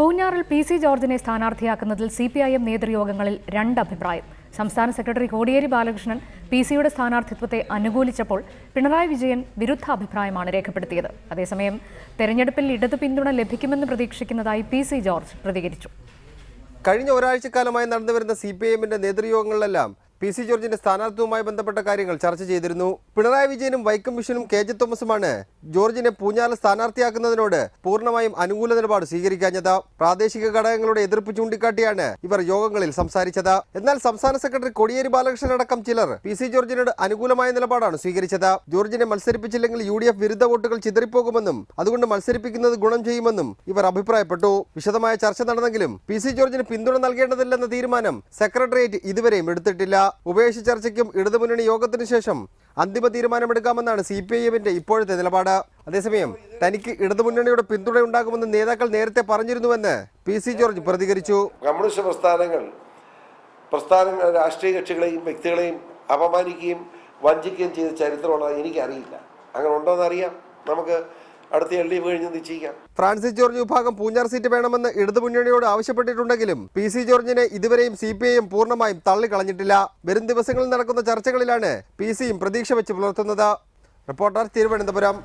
പൂഞ്ഞാറിൽ P C ജോർജിനെ സ്ഥാനാർത്ഥിയാക്കുന്നതിൽ CPIM നേതൃയോഗങ്ങളിൽ രണ്ടഭിപ്രായം. സംസ്ഥാന secretary Kodiyeri Balakrishnan P സിയുടെ സ്ഥാനാർത്ഥിത്വത്തെ അനുകൂലിച്ചപ്പോൾ പിണറായി വിജയൻ വിരുദ്ധാഭിപ്രായമാണ് രേഖപ്പെടുത്തിയത്. അതേസമയം തെരഞ്ഞെടുപ്പിൽ ഇടതു പിന്തുണ ലഭിക്കുമെന്ന് പ്രതീക്ഷിക്കുന്നതായി പി സി ജോർജ് പ്രതികരിച്ചു. കഴിഞ്ഞ ഒരാഴ്ചക്കാലമായി നടന്നുവരുന്ന CPIMന്റെ നേതൃയോഗങ്ങളിലെല്ലാം പി സി ജോർജിന്റെ സ്ഥാനാർത്ഥിത്വവുമായി ബന്ധപ്പെട്ട കാര്യങ്ങൾ ചർച്ച ചെയ്തിരുന്നു. പിണറായി വിജയനും വൈക്കം വിഷനും KJ തോമസുമാണ് ജോർജിനെ പൂഞ്ഞാറിൽ സ്ഥാനാർത്ഥിയാക്കുന്നതിനോട് പൂർണ്ണമായും അനുകൂല നിലപാട് സ്വീകരിക്കാഞ്ഞത്. പ്രാദേശിക ഘടകങ്ങളുടെ എതിർപ്പ് ചൂണ്ടിക്കാട്ടിയാണ് ഇവർ യോഗങ്ങളിൽ സംസാരിച്ചത്. എന്നാൽ സംസ്ഥാന സെക്രട്ടറി കോടിയേരി ബാലകൃഷ്ണൻ അടക്കം ചിലർ പി സി ജോർജിനോട് അനുകൂലമായ നിലപാടാണ് സ്വീകരിച്ചത്. ജോർജിനെ മത്സരിപ്പിച്ചില്ലെങ്കിൽ UDF വിരുദ്ധ വോട്ടുകൾ ചിതറിപ്പോകുമെന്നും അതുകൊണ്ട് മത്സരിപ്പിക്കുന്നത് ഗുണം ചെയ്യുമെന്നും ഇവർ അഭിപ്രായപ്പെട്ടു. വിശദമായ ചർച്ച നടന്നെങ്കിലും പി സി ജോർജിന് പിന്തുണ നൽകേണ്ടതില്ലെന്ന തീരുമാനം സെക്രട്ടേറിയറ്റ് ഇതുവരെയും എടുത്തിട്ടില്ല. ഉപേക്ഷ ചർച്ചയ്ക്കും ഇടതുമുന്നണി യോഗത്തിനു ശേഷം അന്തിമ തീരുമാനമെടുക്കാമെന്നാണ് CPIMന്റെ ഇപ്പോഴത്തെ നിലപാട്. അതേസമയം തനിക്ക് ഇടതുമുന്നണിയുടെ പിന്തുണ ഉണ്ടാകുമെന്ന് നേതാക്കൾ നേരത്തെ പറഞ്ഞിരുന്നുവെന്ന് പി സി ജോർജ് പ്രതികരിച്ചു. കമ്മ്യൂണിസ്റ്റ് പ്രസ്ഥാനങ്ങൾ രാഷ്ട്രീയ കക്ഷികളെയും വ്യക്തികളെയും അപമാനിക്കുകയും വഞ്ചിക്കുകയും ചെയ്ത ചരിത്രമുള്ളത് എനിക്കറിയില്ല. അങ്ങനെ ഉണ്ടോയെന്നറിയാം, നമുക്ക് അടുത്ത LDF കഴിഞ്ഞ് നിശ്ചയിക്കാം. ഫ്രാൻസിസ് ജോർജ് വിഭാഗം പൂഞ്ഞാർ സീറ്റ് വേണമെന്ന് ഇടതുമുന്നണിയോട് ആവശ്യപ്പെട്ടിട്ടുണ്ടെങ്കിലും പി സി ജോർജിനെ ഇതുവരെയും CPIM പൂർണ്ണമായും തള്ളിക്കളഞ്ഞിട്ടില്ല. വരും ദിവസങ്ങളിൽ നടക്കുന്ന ചർച്ചകളിലാണ് പി സിയും പ്രതീക്ഷ വെച്ച് പുലർത്തുന്നത്. റിപ്പോർട്ടർ, തിരുവനന്തപുരം.